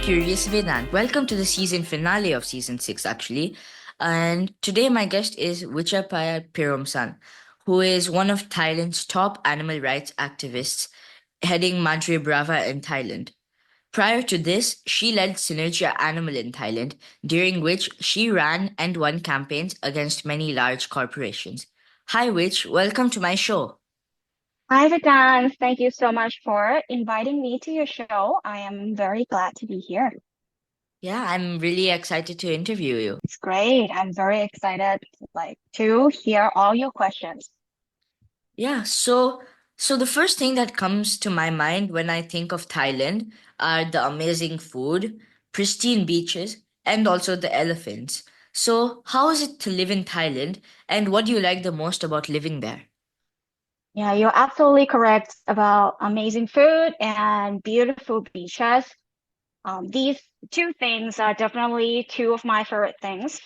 curious Vedant. Welcome to the season finale of season 6, actually. And today, my guest is Wichapayat Piromsan, who is one of Thailand's top animal rights activists, heading Madre Brava in Thailand. Prior to this, she led Synergia Animal in Thailand, during which she ran and won campaigns against many large corporations. Hi, Wich. Welcome to my show. Hi, Vidans. Thank you so much for inviting me to your show. I am very glad to be here. Yeah, I'm really excited to interview you. It's great. I'm very excited, to hear all your questions. Yeah, so the first thing that comes to my mind when I think of Thailand are the amazing food, pristine beaches, and also the elephants. So, how is it to live in Thailand, and what do you like the most about living there? Yeah, you're absolutely correct about amazing food and beautiful beaches. These two things are definitely two of my favorite things.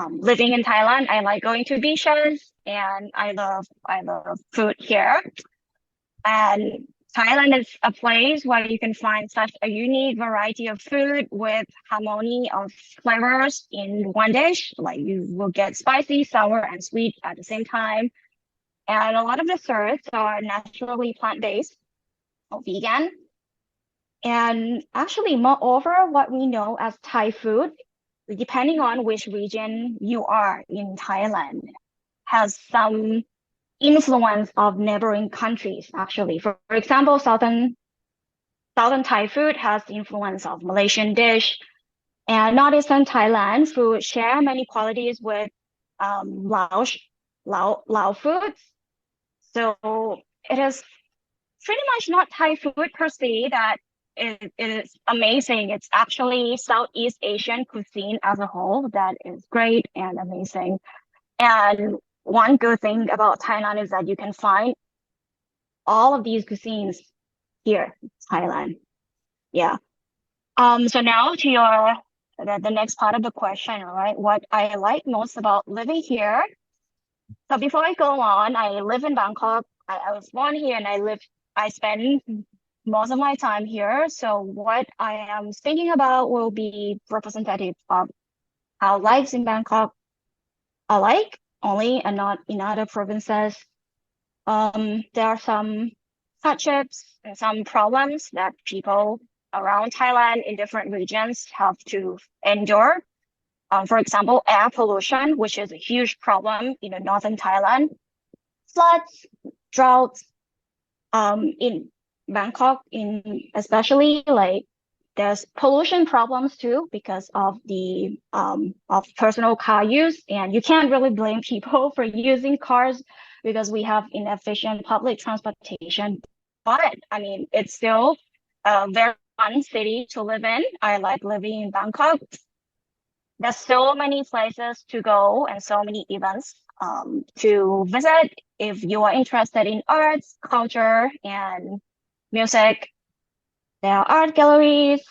Living in Thailand, I like going to beaches and I love food here. And Thailand is a place where you can find such a unique variety of food with harmony of flavors in one dish. Like you will get spicy, sour, and sweet at the same time. And a lot of desserts are naturally plant-based or vegan. And actually, moreover, what we know as Thai food, depending on which region you are in Thailand, has some influence of neighboring countries, actually. For example, southern Thai food has the influence of Malaysian dish, and northeastern Thailand food share many qualities with Lao foods. So it is pretty much not Thai food per se that it is amazing. It's actually Southeast Asian cuisine as a whole that is great and amazing. And one good thing about Thailand is that you can find all of these cuisines here in Thailand. Yeah. So now to the next part of the question, all right? What I like most about living here. So before I go on, I live in Bangkok. I was born here and I spend most of my time here. So what I am thinking about will be representative of how lives in Bangkok are like only and not in other provinces. There are some hardships and some problems that people around Thailand in different regions have to endure. For example, air pollution, which is a huge problem in the northern Thailand, floods, droughts, in Bangkok, in especially like there's pollution problems too because of the of personal car use, and you can't really blame people for using cars because we have inefficient public transportation. But I mean, it's still a very fun city to live in. I like living in Bangkok. There's so many places to go and so many events to visit if you are interested in arts, culture, and music. There are art galleries,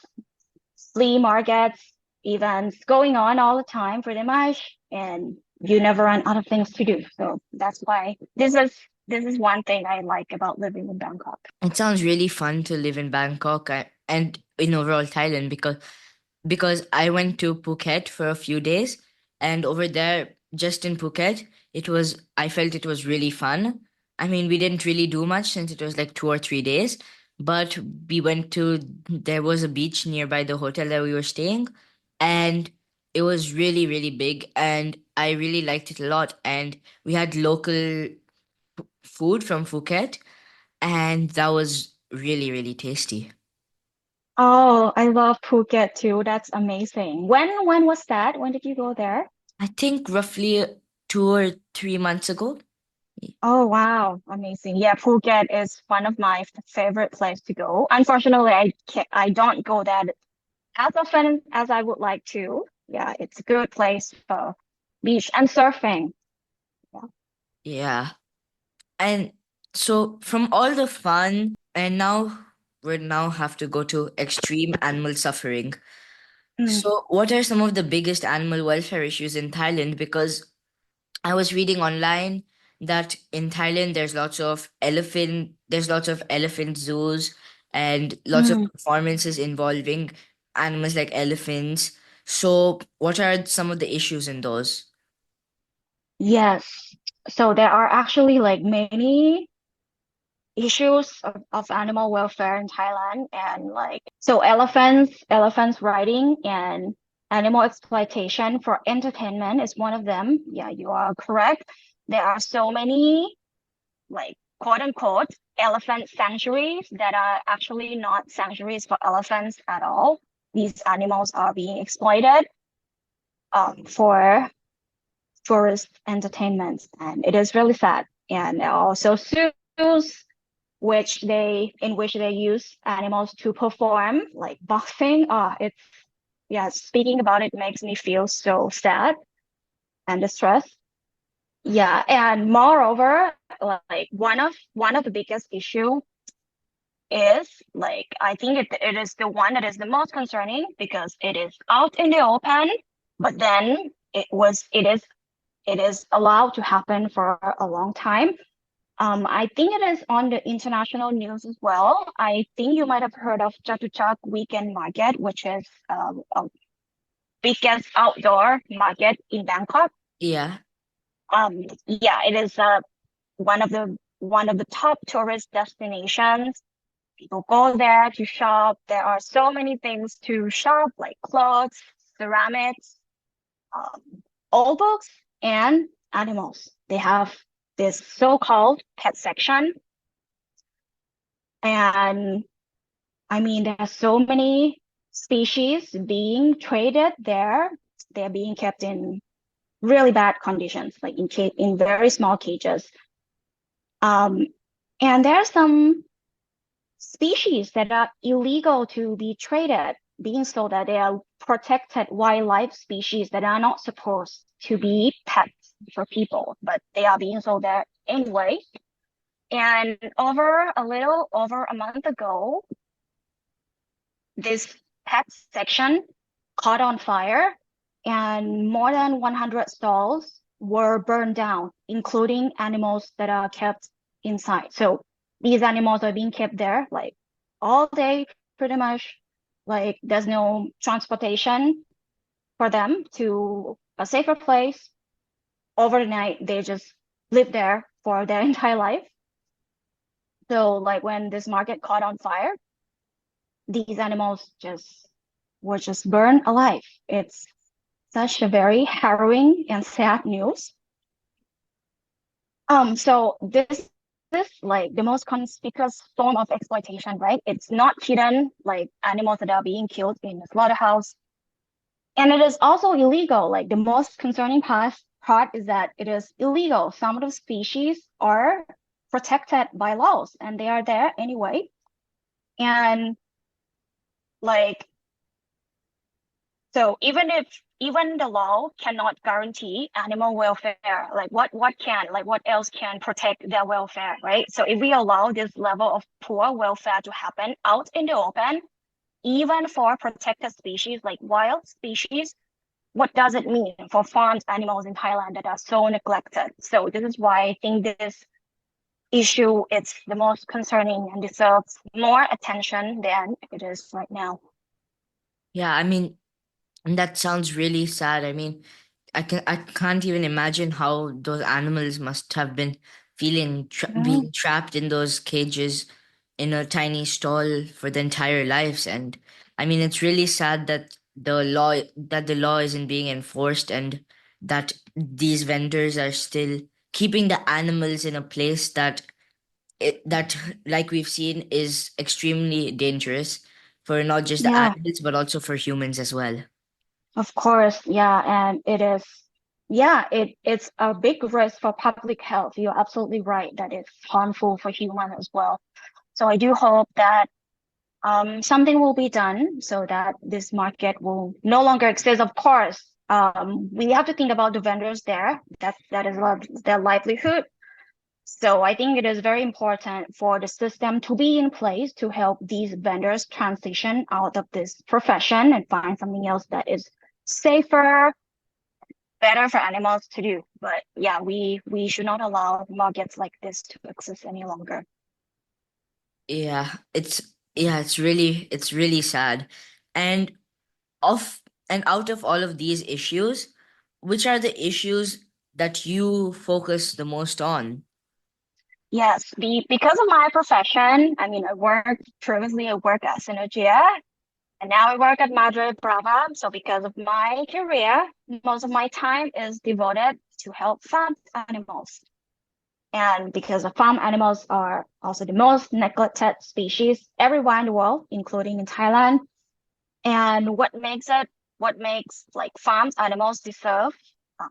flea markets, events going on all the time, pretty much, and you never run out of things to do. So that's why this is one thing I like about living in Bangkok. It sounds really fun to live in Bangkok and in overall Thailand because I went to Phuket for a few days, and over there, just in Phuket, I felt it was really fun. I mean, we didn't really do much since it was like 2 or 3 days, but there was a beach nearby the hotel that we were staying, and it was really, really big, and I really liked it a lot. And we had local food from Phuket, and that was really, really tasty. Oh, I love Phuket too. That's amazing. When was that? When did you go there? I think roughly 2 or 3 months ago. Oh, wow. Amazing. Yeah, Phuket is one of my favorite place to go. Unfortunately, I don't go there as often as I would like to. Yeah, it's a good place for beach and surfing. Yeah. Yeah. And so from all the fun, and now we now have to go to extreme animal suffering. Mm, So what are some of the biggest animal welfare issues in Thailand? Because I was reading online that in Thailand there's lots of elephant zoos and lots of mm, performances involving animals like elephants. So, what are some of the issues in those? Yes. So there are actually like many issues of animal welfare in Thailand and like so elephants riding and animal exploitation for entertainment is one of them. Yeah, you are correct. There are so many like quote unquote elephant sanctuaries that are actually not sanctuaries for elephants at all. These animals are being exploited for tourist entertainment, and it is really sad. And there are also zoos which they use animals to perform like boxing. It's yeah, speaking about it makes me feel so sad and distressed. Yeah, and moreover, like one of the biggest issue is like I think it is the one that is the most concerning because it is out in the open, but then it is allowed to happen for a long time. I think it is on the international news as well. I think you might have heard of Chatuchak Weekend Market, which is a biggest outdoor market in Bangkok. Yeah. Yeah, it is one of the top tourist destinations. People go there to shop. There are so many things to shop, like clothes, ceramics, old books, and animals. They have this so-called pet section. And I mean, there are so many species being traded there. They're being kept in really bad conditions, like in very small cages. Um, and there are some species that are illegal to be traded, being so that they are protected wildlife species that are not supposed to be pets for people, but they are being sold there anyway. And a little over a month ago, this pet section caught on fire and more than 100 stalls were burned down, including animals that are kept inside. So these animals are being kept there like all day, pretty much. Like there's no transportation for them to a safer place. Overnight, they just live there for their entire life. So like when this market caught on fire, these animals just were just burned alive. It's such a very harrowing and sad news. So this is like the most conspicuous form of exploitation, right? It's not hidden like animals that are being killed in a slaughterhouse. And it is also illegal. Like the most concerning part is that it is illegal. Some of the species are protected by laws and they are there anyway. And like so even the law cannot guarantee animal welfare, like what else can protect their welfare, right? So if we allow this level of poor welfare to happen out in the open, even for protected species like wild species, what does it mean for farmed animals in Thailand that are so neglected? So this is why I think this issue is the most concerning and deserves more attention than it is right now. Yeah, I mean, and that sounds really sad. I mean, I can't even imagine how those animals must have been feeling Mm, being trapped in those cages in a tiny stall for the entire lives. And I mean, it's really sad that the law isn't being enforced and that these vendors are still keeping the animals in a place that like we've seen is extremely dangerous for not just the yeah. animals but also for humans as well. Of course, yeah, and it is, yeah, it's a big risk for public health. You're absolutely right that it's harmful for human as well. So I do hope that something will be done so that this market will no longer exist. Of course, we have to think about the vendors there. That is their livelihood. So I think it is very important for the system to be in place to help these vendors transition out of this profession and find something else that is safer, better for animals to do. But yeah, we should not allow markets like this to exist any longer. Yeah, it's really sad. And of and out of all of these issues, which are the issues that you focus the most on? Yes, because of my profession, I mean, I worked at Synergia, and now I work at Madrid Brava. So because of my career, most of my time is devoted to help farm animals. And because the farm animals are also the most neglected species everywhere in the world, including in Thailand. And what makes like farmed animals deserve um,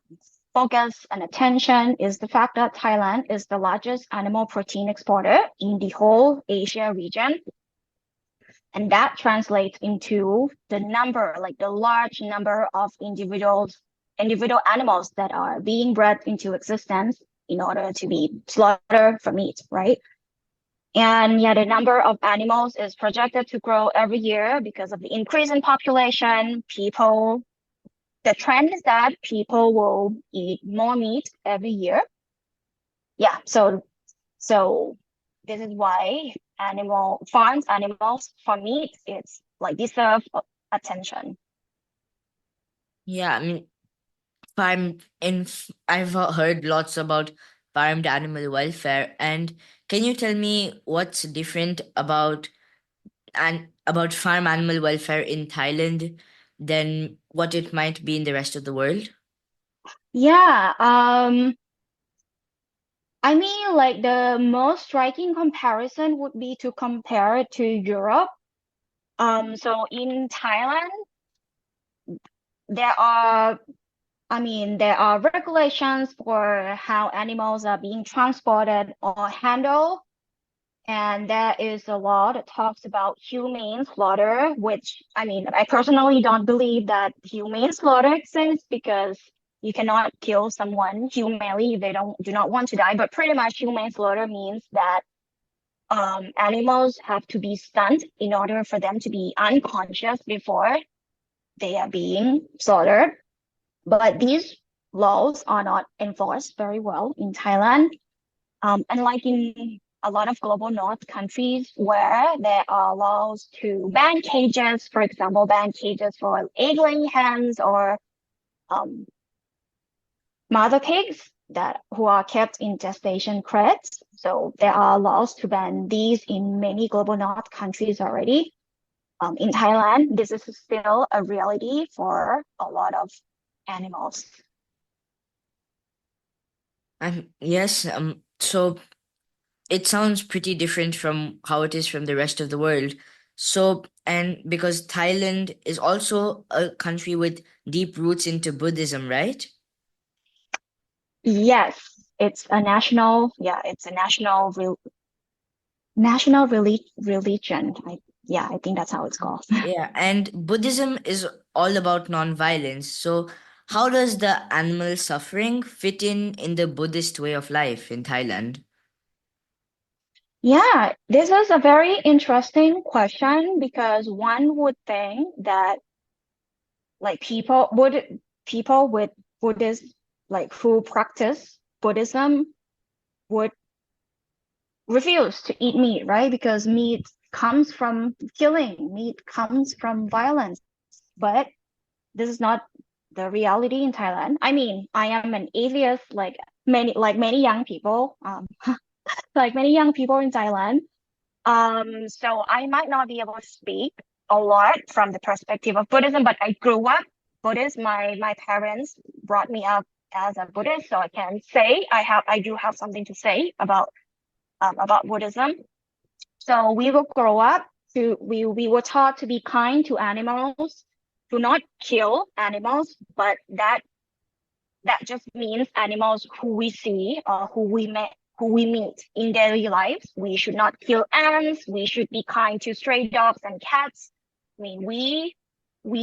focus and attention is the fact that Thailand is the largest animal protein exporter in the whole Asia region. And that translates into the large number of individual animals that are being bred into existence in order to be slaughtered for meat, right? And yeah, the number of animals is projected to grow every year because of the increase in population. The trend is that people will eat more meat every year. Yeah, so this is why farms animals for meat, it's like deserve attention. Yeah, I mean, I've heard lots about farmed animal welfare, and can you tell me what's different about farm animal welfare in Thailand than what it might be in the rest of the world? Yeah, I mean, like the most striking comparison would be to compare it to Europe. So in Thailand, there are, there are regulations for how animals are being transported or handled. And there is a law that talks about humane slaughter, which, I personally don't believe that humane slaughter exists because you cannot kill someone humanely if they do not want to die. But pretty much humane slaughter means that animals have to be stunned in order for them to be unconscious before they are being slaughtered. But these laws are not enforced very well in Thailand. Unlike in a lot of global north countries where there are laws to ban cages, for example, ban cages for egg-laying hens or um, mother pigs that who are kept in gestation crates. So there are laws to ban these in many global north countries already. In Thailand, this is still a reality for a lot of animals. And yes, so it sounds pretty different from how it is from the rest of the world. So, and because Thailand is also a country with deep roots into Buddhism, right? Yes, it's a national religion. I think that's how it's called. Yeah, and Buddhism is all about non-violence. So, how does the animal suffering fit in the Buddhist way of life in Thailand? Yeah, this is a very interesting question because one would think that like people with Buddhist like who practice Buddhism would refuse to eat meat, right? Because meat comes from killing, meat comes from violence. But this is not the reality in Thailand. I mean, I am an atheist, many young people, like many young people in Thailand. So I might not be able to speak a lot from the perspective of Buddhism, but I grew up Buddhist. My parents brought me up as a Buddhist, so I can say I do have something to say about Buddhism. So we will grow up we were taught to be kind to animals, to not kill animals, but that just means animals who we see or who we meet in daily lives. We should not kill ants. We should be kind to stray dogs and cats. I mean, we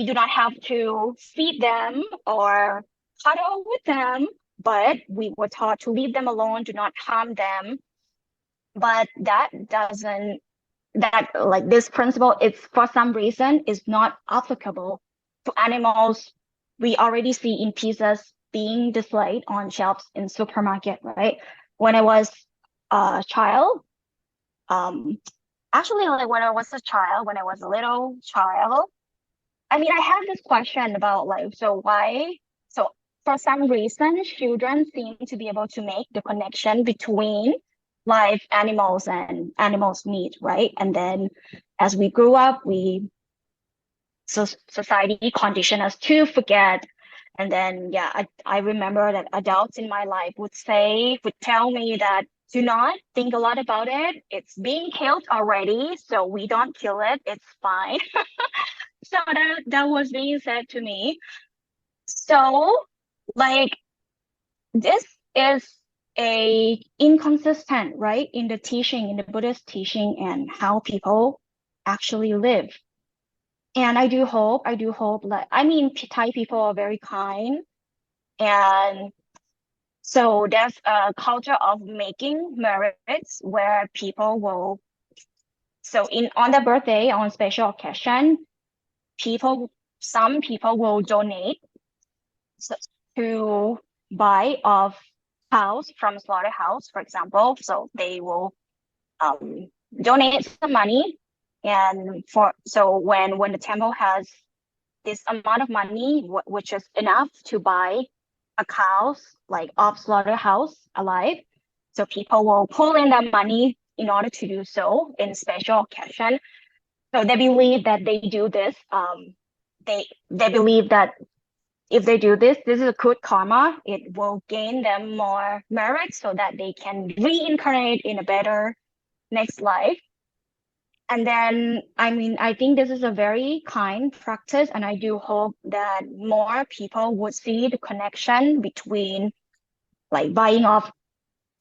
do not have to feed them or cuddle with them, but we were taught to leave them alone, do not harm them. But that doesn't that like this principle is for some reason is not applicable to animals we already see in pieces being displayed on shelves in supermarket, right? When I was a child, um, actually like when I was a little child, I mean, I have this question about like, so why? So for some reason, children seem to be able to make the connection between live animals and animals' meat, right? And then as we grew up, so society conditioned us to forget. And then, yeah, I remember that adults in my life would tell me that do not think a lot about it. It's being killed already, so we don't kill it. It's fine. So that was being said to me. So, like, this is a inconsistent, right, in the teaching, in the Buddhist teaching and how people actually live. And I do hope like, I mean, Thai people are very kind. And so there's a culture of making merits where people will, so in on their birthday, on special occasion, people, some people will donate to buy of cows from slaughterhouse, for example. So they will um, donate some money, and for so when the temple has this amount of money, which is enough to buy a cows like of slaughterhouse alive, so people will pull in that money in order to do so in special occasion. So they believe that they do this. They believe that if they do this, this is a good karma. It will gain them more merit so that they can reincarnate in a better next life. And then, I mean, I think this is a very kind practice, and I do hope that more people would see the connection between like buying off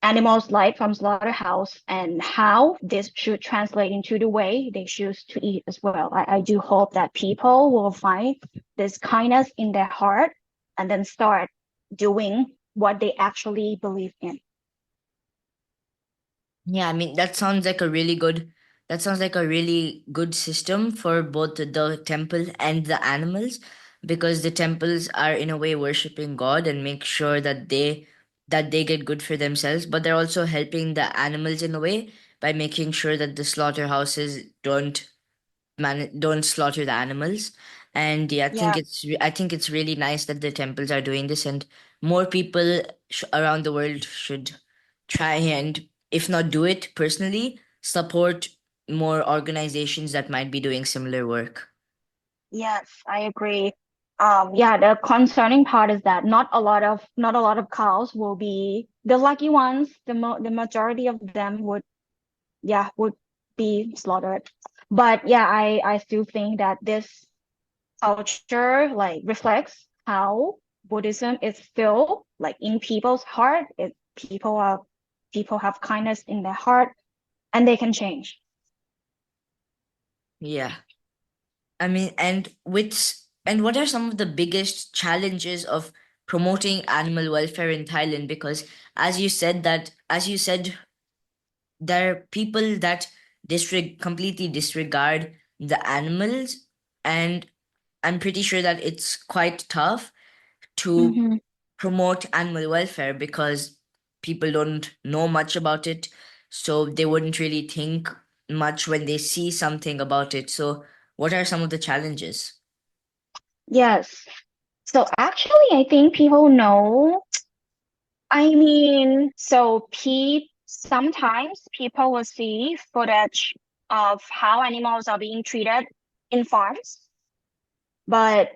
animals' life from slaughterhouse and how this should translate into the way they choose to eat as well. I do hope that people will find this kindness in their heart and then start doing what they actually believe in. Yeah, I mean that sounds like a really good system for both the temple and the animals, because the temples are in a way worshiping God and make sure that they get good for themselves, but they're also helping the animals in a way by making sure that the slaughterhouses don't slaughter the animals. And yeah, Yeah. I think it's really nice that the temples are doing this, and more people around the world should try and, if not do it personally, support more organizations that might be doing similar work. Yes, I agree. Yeah, the concerning part is that not a lot of cows will be the lucky ones. The majority of them would, yeah, would be slaughtered. But yeah, I still think that this culture like reflects how Buddhism is still like in people's heart. People have kindness in their heart and they can change. Yeah. I mean, and what are some of the biggest challenges of promoting animal welfare in Thailand? Because as you said, there are people that completely disregard the animals, and I'm pretty sure that it's quite tough to Mm-hmm. promote animal welfare because people don't know much about it, so they wouldn't really think much when they see something about it. So what are some of the challenges? Yes. So actually, I think people know. I mean, so sometimes people will see footage of how animals are being treated in farms, but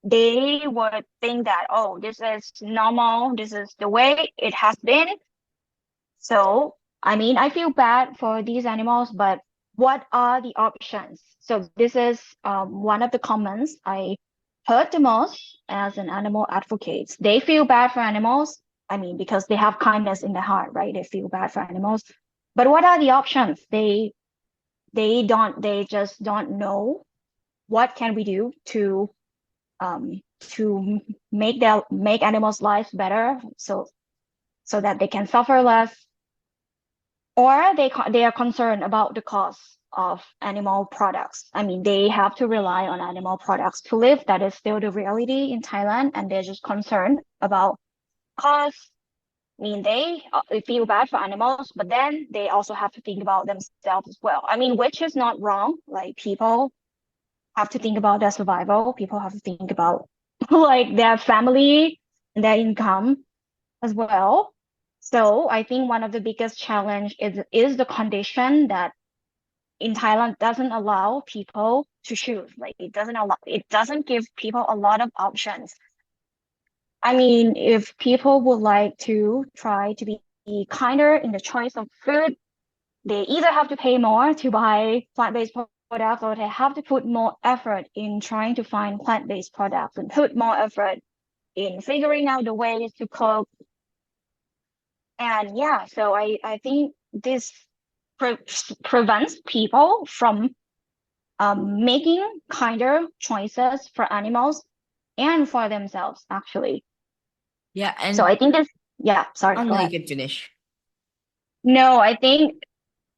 they would think that, oh, this is normal, this is the way it has been. So, I mean, I feel bad for these animals, but what are the options? So this is one of the comments I heard the most as an animal advocate. They feel bad for animals. I mean, because they have kindness in their heart, right? They feel bad for animals. But what are the options? They just don't know what can we do to make animals' lives better so that they can suffer less, or they are concerned about the cost of animal products. I mean, they have to rely on animal products to live. That is still the reality in Thailand, and they're just concerned about cost. I mean, they feel bad for animals, but then they also have to think about themselves as well. I mean, which is not wrong. Like people have to think about their survival. People have to think about like their family and their income as well. So I think one of the biggest challenge is the condition that in Thailand doesn't allow people to choose. Like it doesn't give people a lot of options. I mean, if people would like to try to be kinder in the choice of food, they either have to pay more to buy plant-based products or they have to put more effort in trying to find plant-based products and put more effort in figuring out the ways to cook. And yeah, so I think this pre prevents people from making kinder choices for animals and for themselves, actually. Yeah, So and I think this, yeah, sorry, oh go no, you ahead. can finish. No, I think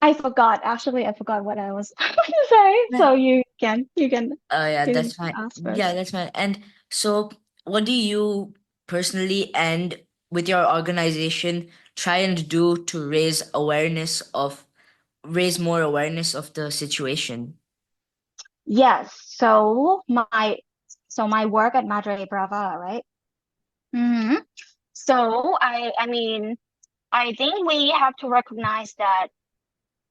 I forgot. Actually, I forgot what I was going to say. Yeah. So you can Yeah, you can that's fine. ask Yeah, first. that's fine. And so, what do you personally and with your organization try and do to raise more awareness of the situation? Yes. So my work at Madre Brava, right? hmm So I mean, I think we have to recognize that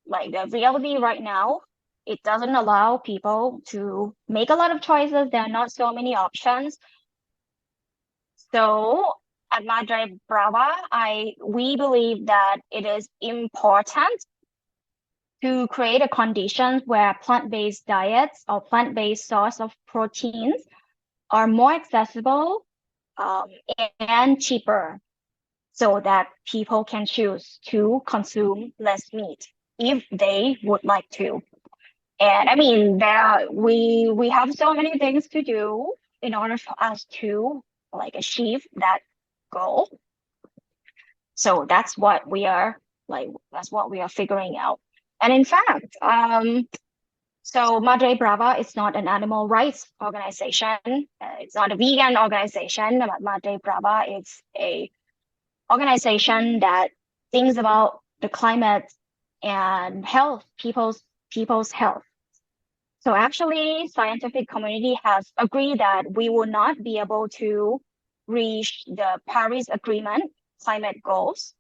like the reality right now, it doesn't allow people to make a lot of choices. There are not so many options. So at Madre Brava, I we believe that it is important to create a conditions where plant-based diets or plant-based source of proteins are more accessible um, and cheaper so that people can choose to consume less meat if they would like to. And I mean, we have so many things to do in order for us to like achieve that goal. So that's what we are figuring out. And in fact, so Madre Brava is not an animal rights organization. It's not a vegan organization. But Madre Brava is a organization that thinks about the climate and health, people's health. So actually, scientific community has agreed that we will not be able to reach the Paris Agreement climate goals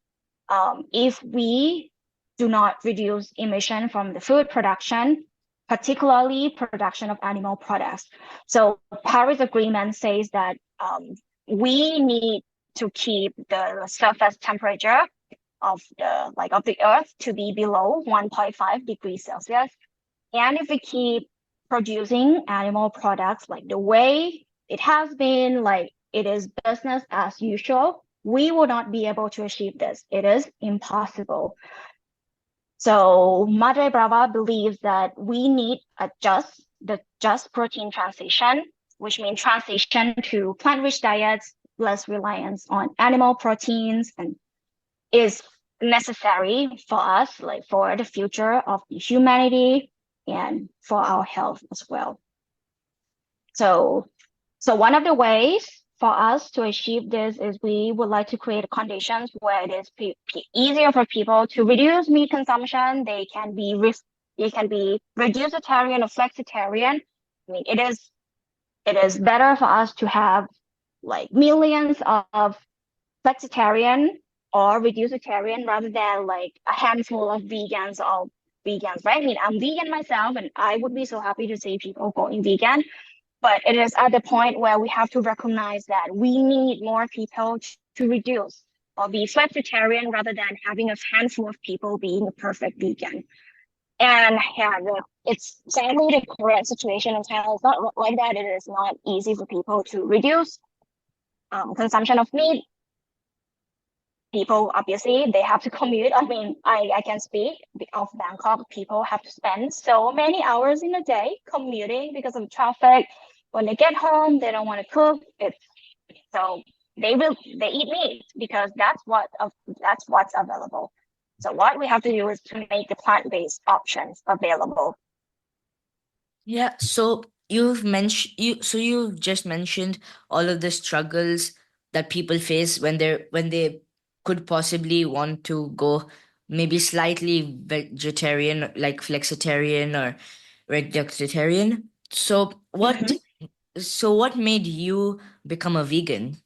if we do not reduce emission from the food production, particularly production of animal products. So Paris Agreement says that we need to keep the surface temperature of the Earth to be below 1.5 degrees Celsius. And if we keep producing animal products like the way it has been, like it is business as usual, we will not be able to achieve this. It is impossible. So Madre Brava believes that we need the just protein transition, which means transition to plant-rich diets, less reliance on animal proteins, and is necessary for us, like for the future of humanity and for our health as well. So, so one of the ways for us to achieve this is we would like to create conditions where it is easier for people to reduce meat consumption. They can be reducitarian or flexitarian. I mean, it is better for us to have like millions of flexitarian or reducitarian rather than like a handful of vegans, right? I mean, I'm vegan myself, and I would be so happy to see people going vegan. But it is at the point where we have to recognize that we need more people to reduce or be flexitarian rather than having a handful of people being a perfect vegan. And yeah, it's sadly the current situation in Thailand is not like that. It is not easy for people to reduce consumption of meat. People obviously they have to commute. I mean, I can speak of Bangkok. People have to spend so many hours in a day commuting because of traffic. When they get home, they don't want to cook. It's so they eat meat because that's what's available. So what we have to do is to make the plant-based options available. Yeah, so you've just mentioned all of the struggles that people face when they could possibly want to go maybe slightly vegetarian, like flexitarian or vegetarian. So what Hmm. so what made you become a vegan?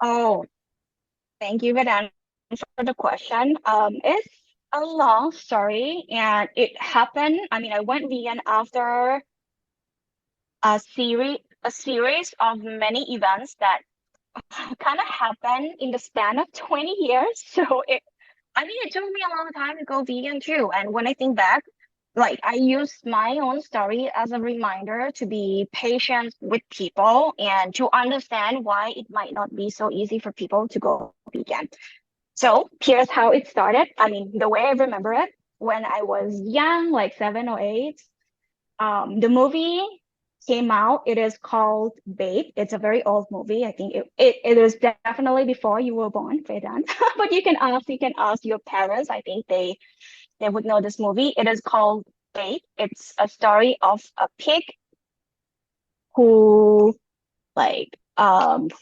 Oh, thank you, Vedan, for the question. It's a long story, and it happened. I mean, I went vegan after a series of many events that kind of happened in the span of 20 years. So I mean, it took me a long time to go vegan too. And when I think back, like I use my own story as a reminder to be patient with people and to understand why it might not be so easy for people to go vegan. So here's how it started. I mean, the way I remember it, when I was young, like 7 or 8, the movie came out. It is called Babe. It's a very old movie. I think it was definitely before you were born, Vedan. But you can ask your parents. I think they would know this movie. It is called Babe. It's a story of a pig who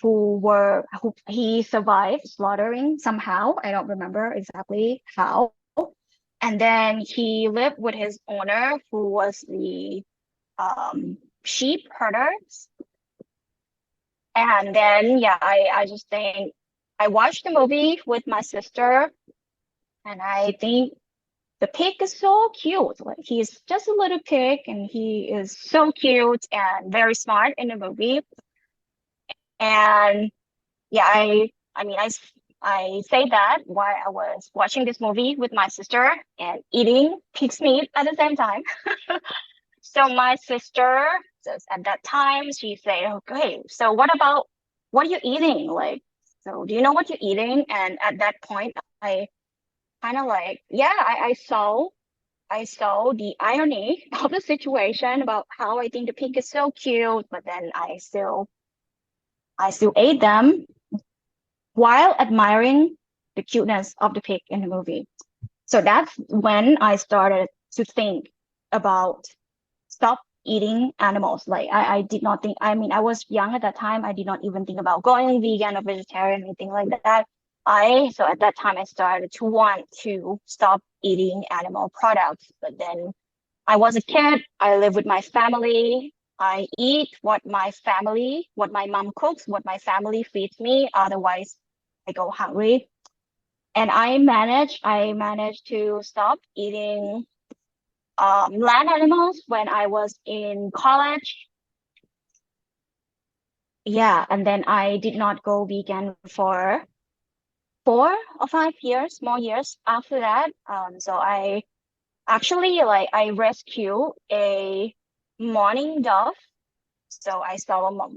who he survived slaughtering somehow. I don't remember exactly how. And then he lived with his owner, who was the sheep herders. And then, yeah, I just think I watched the movie with my sister, and I think the pig is so cute. Like he's just a little pig, and he is so cute and very smart in the movie. And yeah, I say that while I was watching this movie with my sister and eating pig's meat at the same time. So my sister, says at that time, she said, "Okay, so what are you eating? Like, so do you know what you're eating?" And at that point, I kind of like, yeah, I saw the irony of the situation about how I think the pig is so cute, but then I still ate them while admiring the cuteness of the pig in the movie. So that's when I started to think about stop eating animals. Like I did not think, I mean, I was young at that time. I did not even think about going vegan or vegetarian or anything like that. So at that time I started to want to stop eating animal products. But then I was a kid, I live with my family. I eat what my mom cooks, what my family feeds me. Otherwise, I go hungry. And I managed to stop eating land animals when I was in college. Yeah, and then I did not go vegan for 4 or 5 years, more years after that. So I actually like I rescued a mourning dove. So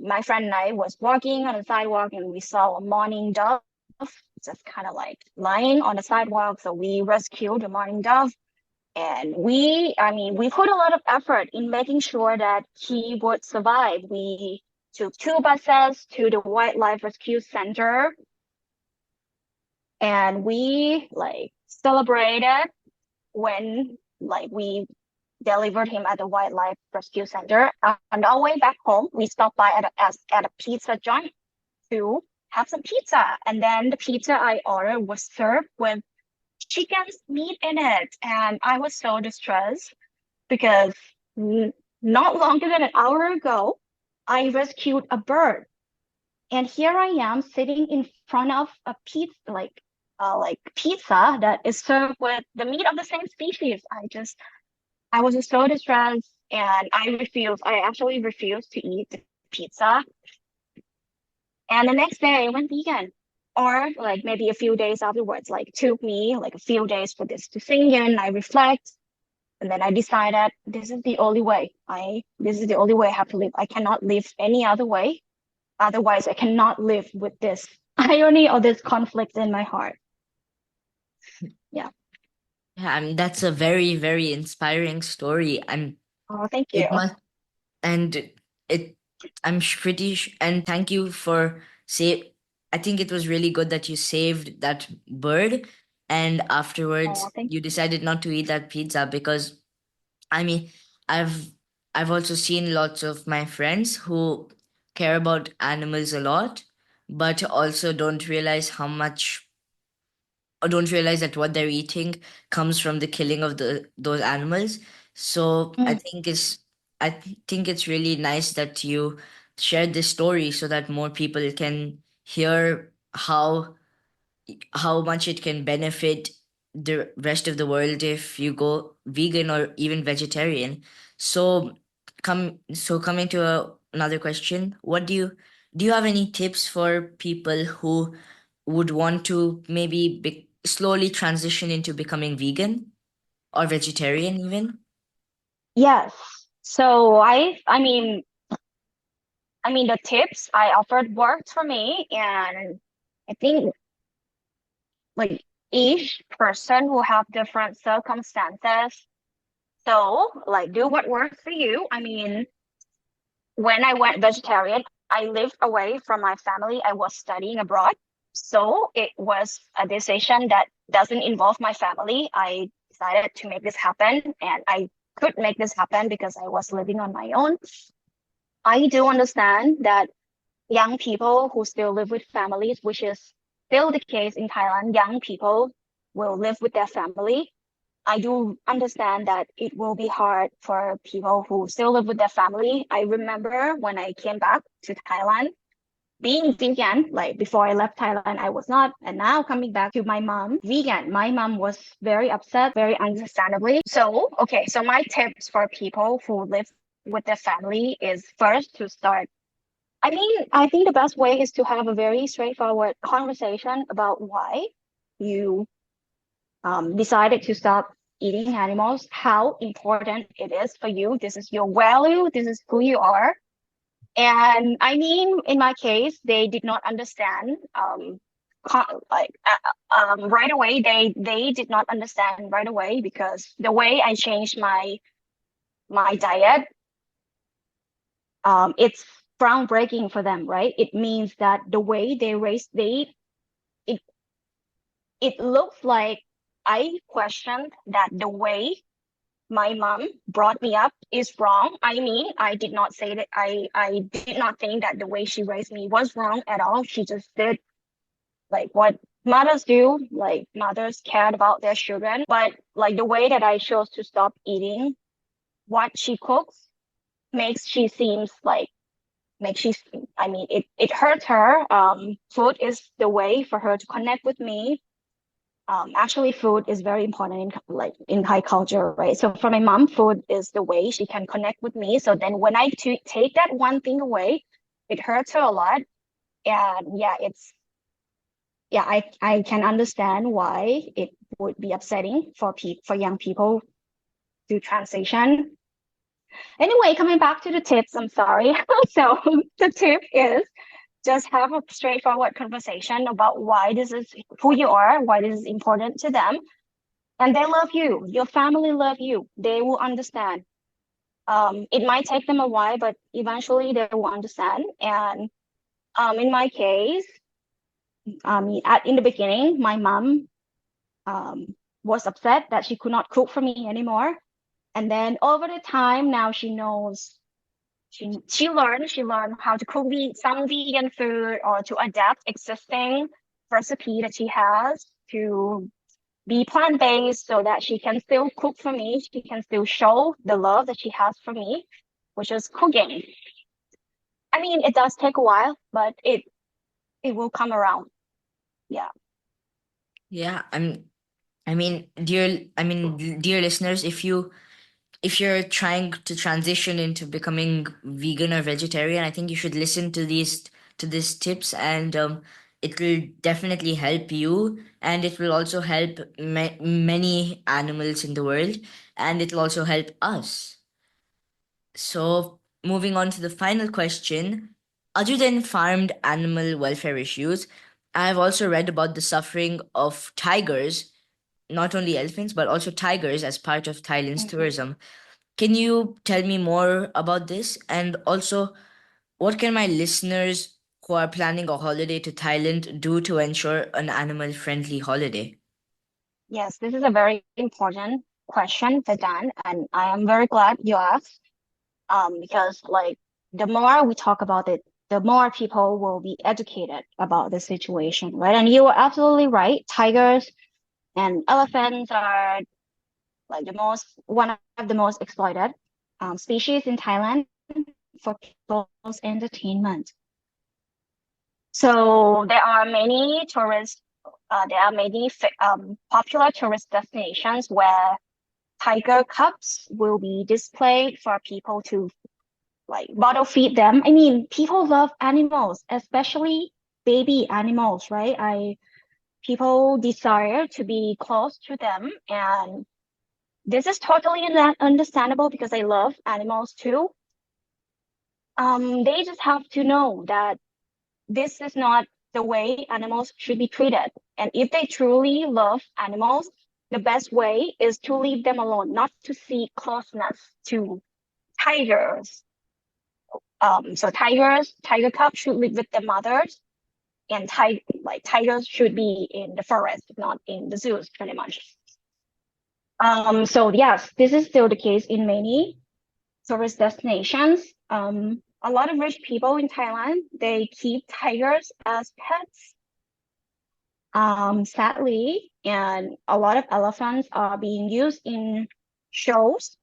my friend and I was walking on the sidewalk and we saw a mourning dove just kind of like lying on the sidewalk. So we rescued the mourning dove. And we put a lot of effort in making sure that he would survive. We took 2 buses to the Wildlife Rescue Center and we like celebrated when like we delivered him at the Wildlife Rescue Center. On our way back home, we stopped by at a pizza joint to have some pizza. And then the pizza I ordered was served with chicken's meat in it. And I was so distressed because not longer than an hour ago, I rescued a bird, and here I am sitting in front of a pizza, like pizza that is served with the meat of the same species. I was just so distressed, and I actually refused to eat the pizza. And the next day, I went vegan. Or like maybe a few days afterwards, like took me like a few days for this to sink in. I reflect. And then I decided this is the only way I have to live. I cannot live any other way. Otherwise, I cannot live with this irony or this conflict in my heart. Yeah. Yeah, that's a very, very inspiring story. Oh, thank you. It must, and it, and thank you for say, I think it was really good that you saved that bird, and Oh, afterwards thank you decided not to eat that pizza because, I mean, I've I've also seen lots of my friends who care about animals a lot, but also don't realize how much or don't realize that what they're eating comes from the killing of those animals. So I you. think is think it's really nice that you shared this story so that more people can hear how much it can benefit the rest of the world if you go vegan or even vegetarian. So coming to another question, what do you have any tips for people who would want to maybe slowly transition into becoming vegan or vegetarian even? Yes. So I mean the tips I offered worked for me, and I think like each person will have different circumstances. So like do what works for you. I mean, when I went vegetarian, I lived away from my family. I was studying abroad. So it was a decision that doesn't involve my family. I decided to make this happen, and I could make this happen because I was living on my own. I do understand that young people who still live with families, which is still the case in Thailand, young people will live with their family. I do understand that it will be hard for people who still live with their family. I remember when I came back to Thailand, being vegan, like before I left Thailand, I was not. And now coming back to my mom, vegan, my mom was very upset, very understandably. So, okay, so my tips for people who live with their family is first to start. I mean, I think the best way is to have a very straightforward conversation about why you decided to stop eating animals, how important it is for you. This is your value, this is who you are. And I mean, in my case, they did not understand right away. They did not understand right away because the way I changed my diet, it's groundbreaking for them, right? It means that the way they raise it it looks like I questioned that the way my mom brought me up is wrong. I mean, I did not say that I did not think that the way she raised me was wrong at all. She just did like what mothers do, like mothers cared about their children. But like the way that I chose to stop eating what she cooks makes she seems like makes she I mean it hurts her. Food is the way for her to connect with me. Actually, food is very important in like in Thai culture, right? So for my mom, food is the way she can connect with me. So then when I take that one thing away, it hurts her a lot. And yeah, I can understand why it would be upsetting for for young people to transition. Anyway, coming back to the tips, I'm sorry. So the tip is just have a straightforward conversation about why this is who you are, why this is important to them, and they love you. Your family love you. They will understand. It might take them a while, but eventually they will understand. And in my case, in the beginning, my mom um, was upset that she could not cook for me anymore. And then over the time, now she knows. She learned how to cook some vegan food or to adapt existing recipe that she has to be plant-based so that she can still cook for me. She can still show the love that she has for me, which is cooking. I mean, it does take a while, but it will come around. Yeah. Yeah, dear listeners, if you're trying to transition into becoming vegan or vegetarian, I think you should listen to these tips, and it will definitely help you, and it will also help many animals in the world, and it will also help us. So, moving on to the final question, other than farmed animal welfare issues, I have also read about the suffering of tigers, not only elephants, but also tigers as part of Thailand's Mhm. tourism. Can you tell me more about this? And also, what can my listeners who are planning a holiday to Thailand do to ensure an animal friendly holiday? Yes, this is a very important question, Vedan, and I am very glad you asked. Because like the more we talk about it, the more people will be educated about the situation, right? And you are absolutely right. Tigers and elephants are like the most one of the most exploited. species in Thailand for people's entertainment. So there are many popular tourist destinations where tiger cubs will be displayed for people to like bottle feed them. I mean, people love animals, especially baby animals, right? People desire to be close to them, and this is totally understandable because I love animals too. They just have to know that this is not the way animals should be treated. And if they truly love animals, the best way is to leave them alone, not to seek closeness to tigers. So tiger cubs should live with their mothers, and tigers should be in the forest, not in the zoos, pretty much. So yes, this is still the case in many tourist destinations. A lot of rich people in Thailand, they keep tigers as pets. Sadly, and a lot of elephants are being used in shows,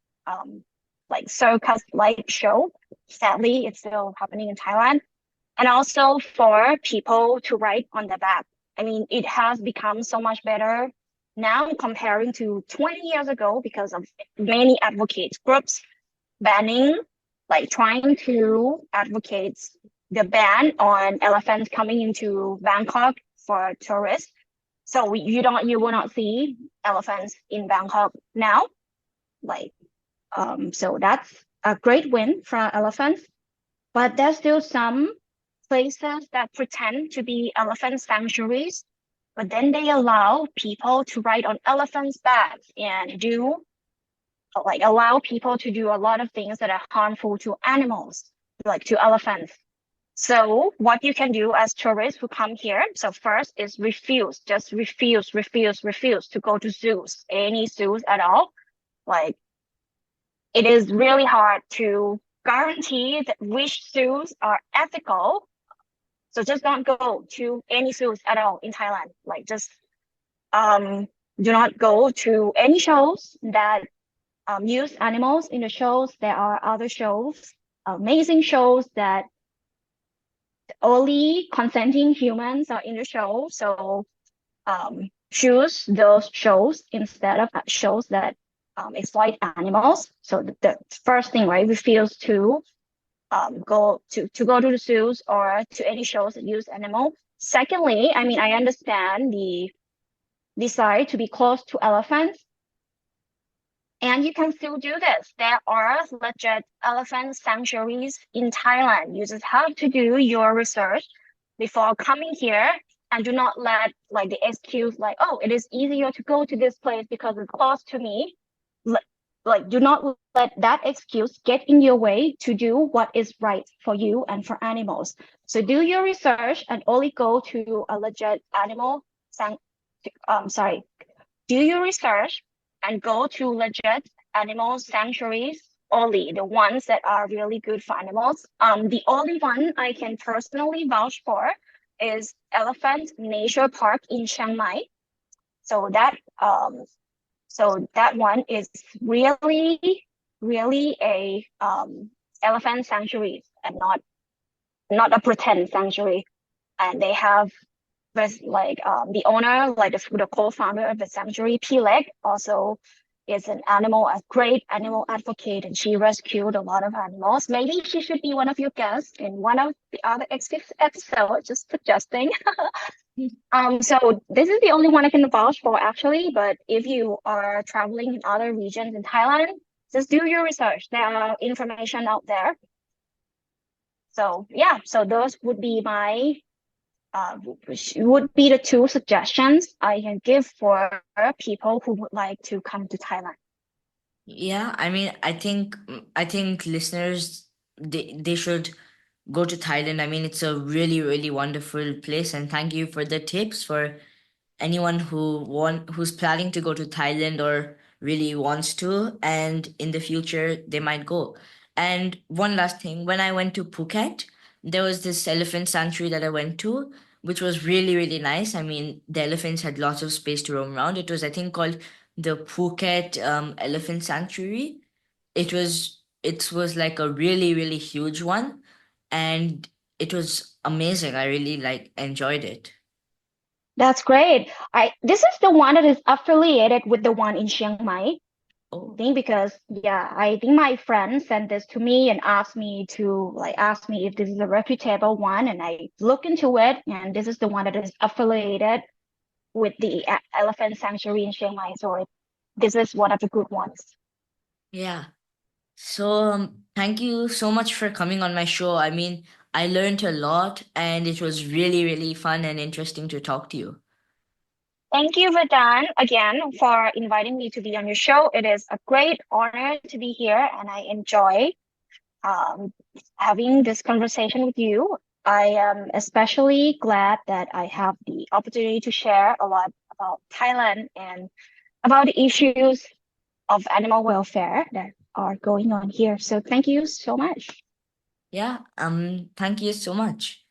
like circus-like show. Sadly, it's still happening in Thailand. And also for people to ride on the back. I mean, it has become so much better now comparing to 20 years ago because of many advocates groups banning, like trying to advocate the ban on elephants coming into Bangkok for tourists. So you will not see elephants in Bangkok now. Like, so that's a great win for elephants. But there's still some places that pretend to be elephant sanctuaries, but then they allow people to ride on elephants' backs and do like allow people to do a lot of things that are harmful to animals, like to elephants. So what you can do as tourists who come here, so first is just refuse to go to zoos, any zoos at all. Like it is really hard to guarantee that which zoos are ethical. So just don't go to any zoos at all in Thailand. Like just um do not go to any shows that use animals in the shows. There are other shows, amazing shows that only consenting humans are in the show. So choose those shows instead of shows that exploit animals. So the first thing, right, refuse to go to the zoos or to any shows that use animal. Secondly, I mean, I understand the desire to be close to elephants, and you can still do this. There are legit elephant sanctuaries in Thailand. You just have to do your research before coming here and do not let like the excuse like, oh, it is easier to go to this place because it's close to me. Like, do not let that excuse get in your way to do what is right for you and for animals. So do your research and only go to a legit animal sorry, do your research and go to legit animal sanctuaries only, the ones that are really good for animals. The only one I can personally vouch for is Elephant Nature Park in Chiang Mai. So that one is really a elephant sanctuary and not a pretend sanctuary. And they have with like the owner, like the co-founder of the sanctuary, Pileg, also is a great animal advocate, and she rescued a lot of animals. Maybe she should be one of your guests in one of the other episodes, just suggesting. So this is the only one I can vouch for actually, but if you are traveling in other regions in Thailand, just do your research. There are information out there. So yeah, so those would be my which would be the two suggestions I can give for people who would like to come to Thailand. Yeah, I mean, I think listeners they should go to Thailand. I mean, it's a really, really wonderful place, and thank you for the tips for anyone who's planning to go to Thailand or really wants to, and in the future they might go. And one last thing, when I went to Phuket, there was this elephant sanctuary that I went to, which was really, really nice. I mean, the elephants had lots of space to roam around. It was, I think, called the Phuket Elephant Sanctuary. It was it was like a really, really huge one, and it was amazing. I really enjoyed it. That's great. This is the one that is affiliated with the one in Chiang Mai. I Oh, think because yeah, I think my friend sent this to me and asked me if this is a reputable one, and I look into it, and this is the one that is affiliated with the elephant sanctuary in Chiang Mai. So this is one of the good ones. yeah. So, thank you so much for coming on my show. I mean, I learned a lot, and it was really, really fun and interesting to talk to you. Thank you, Vedant, again for inviting me to be on your show. It is a great honor to be here, and I enjoy um, having this conversation with you. I am especially glad that I have the opportunity to share a lot about Thailand and about the issues of animal welfare that are going on here. So thank you so much. Yeah, thank you so much.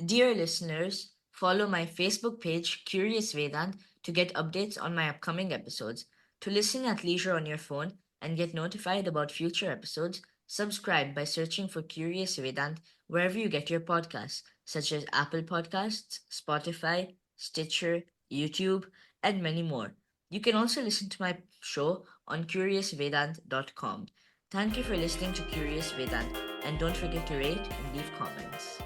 Dear listeners, follow my Facebook page, Curious Vedant, to get updates on my upcoming episodes. To listen at leisure on your phone and get notified about future episodes, subscribe by searching for Curious Vedant wherever you get your podcasts, such as Apple Podcasts, Spotify, Stitcher, YouTube, and many more. You can also listen to my show on curiousvedant.com. Thank you for listening to Curious Vedant, and don't forget to rate and leave comments.